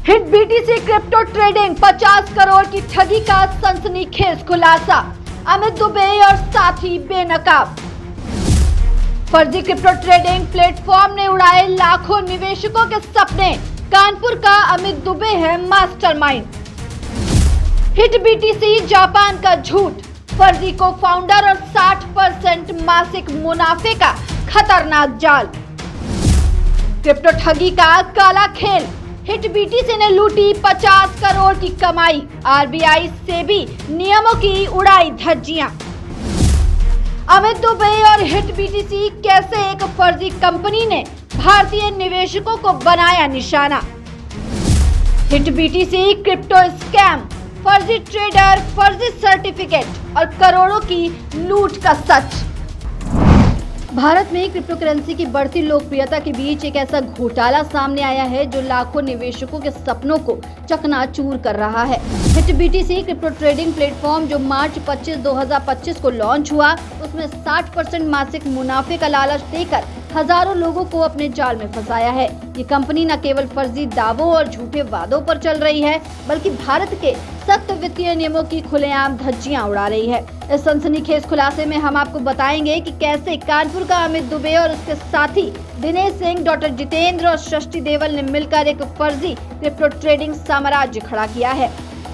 Hit BTC crypto trading 50 crore की ठगी का सनसनीखेज खुलासा। अमित दुबे और साथी बेनकाब। फर्जी क्रिप्टो ट्रेडिंग प्लेटफॉर्म ने उड़ाए लाखों निवेशकों के सपने। कानपुर का अमित दुबे है मास्टरमाइंड। हिट बीटीसी जापान का झूठ, फर्जी को फाउंडर और 60% मासिक मुनाफे का खतरनाक जाल। क्रिप्टो ठगी का काला खेल, हिट बीटीसी ने लूटी 50 करोड़ की कमाई। आरबीआई सेबी नियमों की उड़ाई धज्जियां। अमित दुबे और हिट बीटीसी, कैसे एक फर्जी कंपनी ने भारतीय निवेशकों को बनाया निशाना। हिट बीटीसी क्रिप्टो स्कैम, फर्जी ट्रेडर, फर्जी सर्टिफिकेट और करोड़ों की लूट का सच। भारत में क्रिप्टो करेंसी की बढ़ती लोकप्रियता के बीच एक ऐसा घोटाला सामने आया है जो लाखों निवेशकों के सपनों को चकनाचूर कर रहा है। Hit BTC crypto trading platform जो मार्च 25, 2025 को लॉन्च हुआ, उसमें 60% मासिक मुनाफे का लालच देकर हजारों लोगों को अपने जाल में फंसाया है। ये कंपनी न केवल फर्जी दावों और झूठे वादों पर चल रही है, बल्कि भारत के सख्त वित्तीय नियमों की खुलेआम धज्जियां उड़ा रही है। इस सनसनीखेज खुलासे में हम आपको बताएंगे कि कैसे कानपुर का अमित दुबे और उसके साथी दिनेश सिंह, डॉक्टर जितेंद्र और सृष्टि देवल ने मिलकर एक फर्जी क्रिप्टो ट्रेडिंग साम्राज्य खड़ा किया है,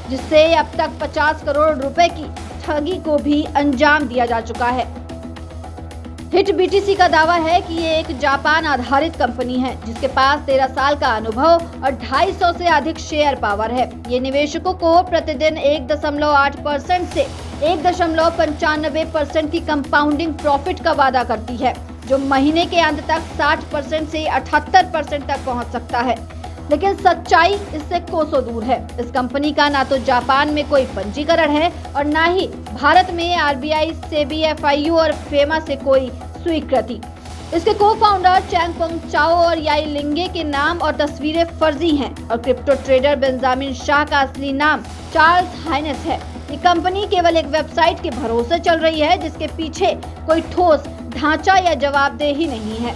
जिससे अब तक 50 करोड़ रुपए की ठगी को भी अंजाम दिया जा चुका है। हिट बीटीसी का दावा है कि ये एक जापान आधारित कंपनी है जिसके पास 13 साल का अनुभव और 250 से अधिक शेयर पावर है। ये निवेशकों को प्रतिदिन 1.8% से 1.95% की कंपाउंडिंग प्रॉफिट का वादा करती है, जो महीने के अंत तक 60% से 78% तक पहुंच सकता है। लेकिन सच्चाई इससे कोसों दूर है। इस कंपनी का ना तो जापान में कोई पंजीकरण है और ना ही भारत में आरबीआई, सेबी, एफआईयू और फेमा से कोई स्वीकृति। इसके को-फाउंडर चैंगपोंग चाओ और याई लिंगे के नाम और तस्वीरें फर्जी हैं और क्रिप्टो ट्रेडर बेंजामिन शाह का असली नाम चार्ल्स हाइनेस है। ये कंपनी केवल एक वेबसाइट के भरोसे चल रही है, जिसके पीछे कोई ठोस ढांचा या जवाबदेही नहीं है।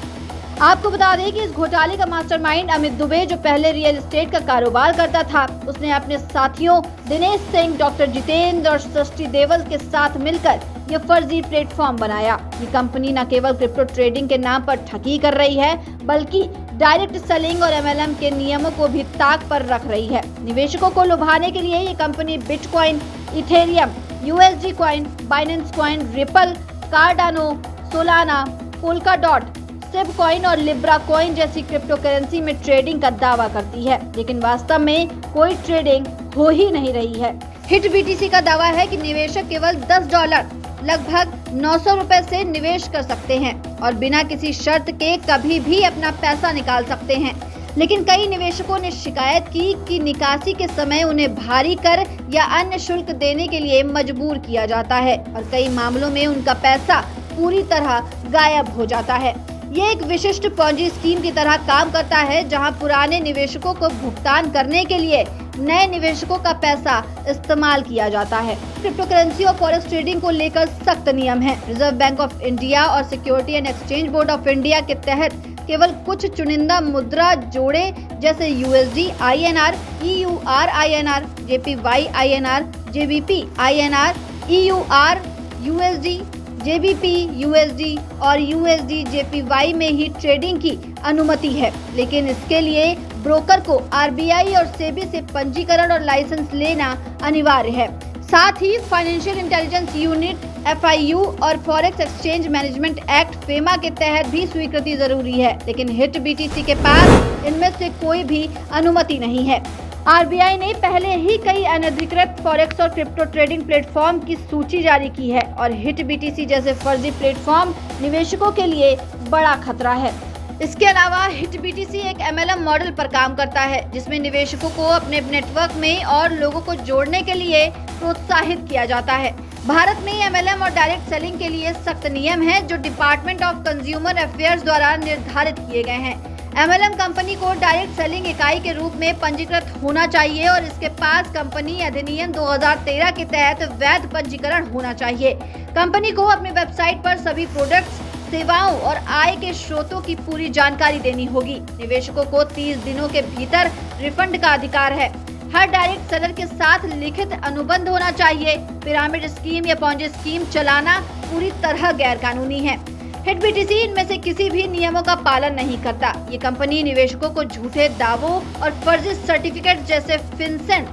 आपको बता दें कि इस घोटाले का मास्टरमाइंड अमित दुबे, जो पहले रियल एस्टेट का कारोबार करता था, उसने अपने साथियों दिनेश सिंह, डॉक्टर जितेंद्र और सृष्टि देवल के साथ मिलकर ये फर्जी प्लेटफॉर्म बनाया। ये कंपनी न केवल क्रिप्टो ट्रेडिंग के नाम पर ठगी कर रही है, बल्कि डायरेक्ट सेलिंग और एमएलएम के नियमों को भी ताक पर रख रही है। निवेशकों को लुभाने के लिए ये company Bitcoin, Ethereum, USD coin, Binance coin, Ripple, Cardano, Solana, Polkadot, सिप कॉइन और लिब्रा कॉइन जैसी क्रिप्टो करेंसी में ट्रेडिंग का दावा करती है, लेकिन वास्तव में कोई ट्रेडिंग हो ही नहीं रही है। हिट बीटीसी का दावा है कि निवेशक केवल $10 लगभग 900 रुपए से निवेश कर सकते हैं और बिना किसी शर्त के कभी भी अपना पैसा निकाल सकते हैं। लेकिन कई निवेशकों ने शिकायत की कि निकासी के समय उन्हें भारी कर या अन्य शुल्क देने के लिए मजबूर किया जाता है और कई मामलों में उनका पैसा पूरी तरह गायब हो जाता है। ये एक विशिष्ट पॉन्जी स्कीम की तरह काम करता है, जहां पुराने निवेशकों को भुगतान करने के लिए नए निवेशकों का पैसा इस्तेमाल किया जाता है। क्रिप्टो करेंसी और फॉरेक्स ट्रेडिंग को लेकर सख्त नियम हैं। रिजर्व बैंक ऑफ इंडिया और security and exchange board of India के तहत केवल कुछ चुनिंदा मुद्रा जोड़े जैसे USD INR, EUR INR, JPY INR, JBP INR, EUR USD, JBP USD और USD JPY में ही ट्रेडिंग की अनुमति है, लेकिन इसके लिए ब्रोकर को आरबीआई और सेबी से पंजीकरण और लाइसेंस लेना अनिवार्य है। साथ ही फाइनेंशियल इंटेलिजेंस यूनिट FIU और forex exchange management act FEMA के तहत भी स्वीकृति जरूरी है, लेकिन हिट बीटीसी के पास इनमें से कोई भी अनुमति नहीं है। आरबीआई ने पहले ही कई अनधिकृत फॉरेक्स और क्रिप्टो ट्रेडिंग प्लेटफॉर्म की सूची जारी की है और हिट बीटीसी जैसे फर्जी प्लेटफॉर्म निवेशकों के लिए बड़ा खतरा है। इसके अलावा हिट बीटीसी एक MLM मॉडल पर काम करता है, जिसमें निवेशकों को अपने नेटवर्क में और लोगों को जोड़ने के लिए प्रोत्साहित किया जाता है। भारत में MLM और डायरेक्ट सेलिंग के लिए सख्त नियम हैं, जो डिपार्टमेंट ऑफ कंज्यूमर अफेयर्स द्वारा निर्धारित किए गए हैं। MLM कंपनी को डायरेक्ट सेलिंग इकाई के रूप में पंजीकृत होना चाहिए और इसके पास कंपनी अधिनियम 2013 के तहत वैध पंजीकरण होना चाहिए। कंपनी को अपनी वेबसाइट पर सभी प्रोडक्ट्स सेवाओं और आय के स्रोतों की पूरी जानकारी देनी होगी। निवेशकों को 30 दिनों के भीतर रिफंड का अधिकार है। हर डायरेक्ट सेलर के साथ लिखित अनुबंध होना चाहिए। पिरामिड स्कीम या पॉन्जी स्कीम चलाना पूरी तरह गैर कानूनी है। हिट बीटीसी इनमें से किसी भी नियमों का पालन नहीं करता। ये कंपनी निवेशकों को झूठे दावों और फर्जी सर्टिफिकेट जैसे FinCEN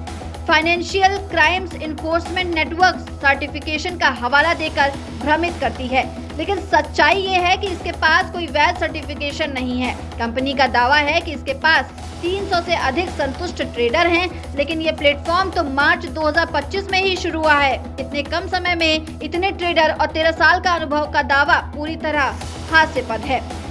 financial crimes enforcement network certification का हवाला देकर भ्रमित करती है, लेकिन सच्चाई ये है कि इसके पास कोई वैध सर्टिफिकेशन नहीं है। कंपनी का दावा है कि इसके पास 300 से अधिक संतुष्ट ट्रेडर हैं, लेकिन ये प्लेटफॉर्म तो मार्च 2025 में ही शुरू हुआ है। इतने कम समय में इतने ट्रेडर और 13 साल का अनुभव का दावा पूरी तरह हास्यास्पद है।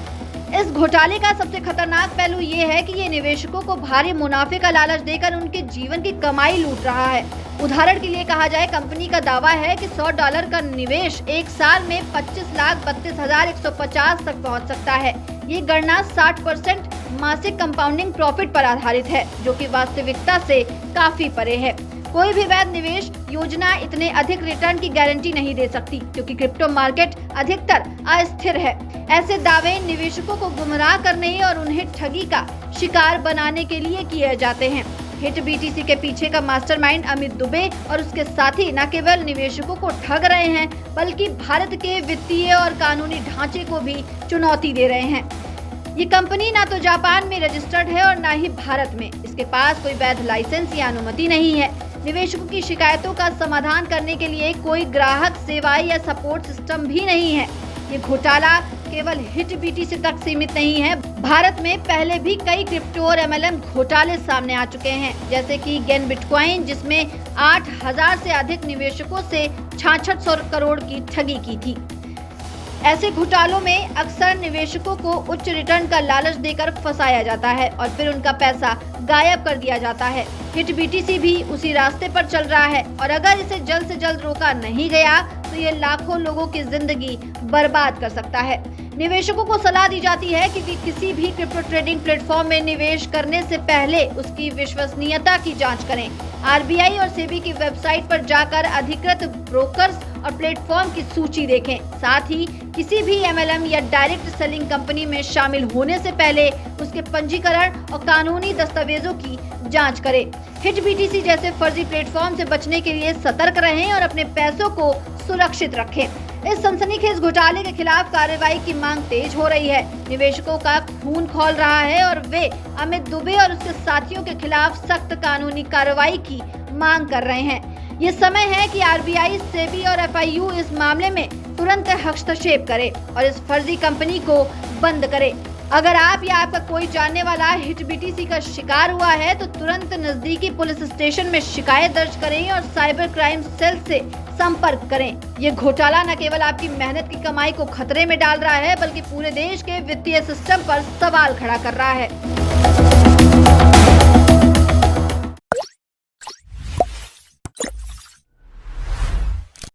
इस घोटाले का सबसे खतरनाक पहलू ये है कि ये निवेशकों को भारी मुनाफे का लालच देकर उनके जीवन की कमाई लूट रहा है। उदाहरण के लिए कहा जाए, कंपनी का दावा है कि $100 का निवेश एक साल में 25,32,150 तक पहुंच सकता है। ये गणना 60% मासिक कंपाउंडिंग प्रॉफिट पर आधारित है, जो कि वास्तविकता से काफी परे है। कोई भी वैध निवेश योजना इतने अधिक रिटर्न की गारंटी नहीं दे सकती, क्योंकि क्रिप्टो मार्केट अधिकतर अस्थिर है। ऐसे दावे निवेशकों को गुमराह करने और उन्हें ठगी का शिकार बनाने के लिए किए जाते हैं। हिट बीटीसी के पीछे का मास्टरमाइंड अमित दुबे और उसके साथी न केवल निवेशकों को ठग रहे हैं, बल्कि भारत के वित्तीय और कानूनी ढांचे को भी चुनौती दे रहे हैं। ये कंपनी ना तो जापान में रजिस्टर्ड है और ना ही भारत में। इसके पास कोई वैध लाइसेंस या अनुमति नहीं है। निवेशकों की शिकायतों का समाधान करने के लिए कोई ग्राहक सेवाएं या सपोर्ट सिस्टम भी नहीं है। ये घोटाला केवल हिट बीटीसी तक सीमित नहीं है। भारत में पहले भी कई क्रिप्टो और MLM घोटाले सामने आ चुके हैं, जैसे कि गेन बिटकॉइन, जिसमें 8,000 से अधिक निवेशकों से 6600 करोड़ की ठगी की थी। ऐसे घोटालों में अक्सर निवेशकों को उच्च रिटर्न का लालच देकर फंसाया जाता है और फिर उनका पैसा गायब कर दिया जाता है। हिट बीटीसी भी उसी रास्ते पर चल रहा है और अगर इसे जल्द से जल्द रोका नहीं गया तो ये लाखों लोगों की जिंदगी बर्बाद कर सकता है। निवेशकों को सलाह दी जाती है कि वे किसी भी क्रिप्टो ट्रेडिंग प्लेटफॉर्म में निवेश करने से पहले उसकी विश्वसनीयता की जांच करें। RBI और सेबी की वेबसाइट पर जाकर अधिकृत ब्रोकर्स और प्लेटफॉर्म की सूची देखें। साथ ही किसी भी MLM या डायरेक्ट सेलिंग कंपनी में शामिल होने से पहले उसके पंजीकरण और कानूनी दस्तावेजों की जांच करें। हिट बीटीसी जैसे फर्जी प्लेटफॉर्म से बचने के लिए सतर्क रहें और अपने पैसों को सुरक्षित रखें। इस सनसनीखेज घोटाले के खिलाफ कार्रवाई की मांग तेज हो रही है। निवेशकों का खून खौल रहा है और वे अमित दुबे और उसके साथियों के खिलाफ सख्त कानूनी कार्रवाई की मांग कर रहे हैं। ये समय है कि RBI, सेबी और FIU इस मामले में तुरंत हस्तक्षेप करे और इस फर्जी कंपनी को बंद करे। अगर आप या आपका कोई जानने वाला हिट बीटीसी का शिकार हुआ है तो तुरंत नजदीकी पुलिस स्टेशन में शिकायत दर्ज करें और साइबर क्राइम सेल से संपर्क करें। ये घोटाला न केवल आपकी मेहनत की कमाई को खतरे में डाल रहा है, बल्कि पूरे देश के वित्तीय सिस्टम पर सवाल खड़ा कर रहा है।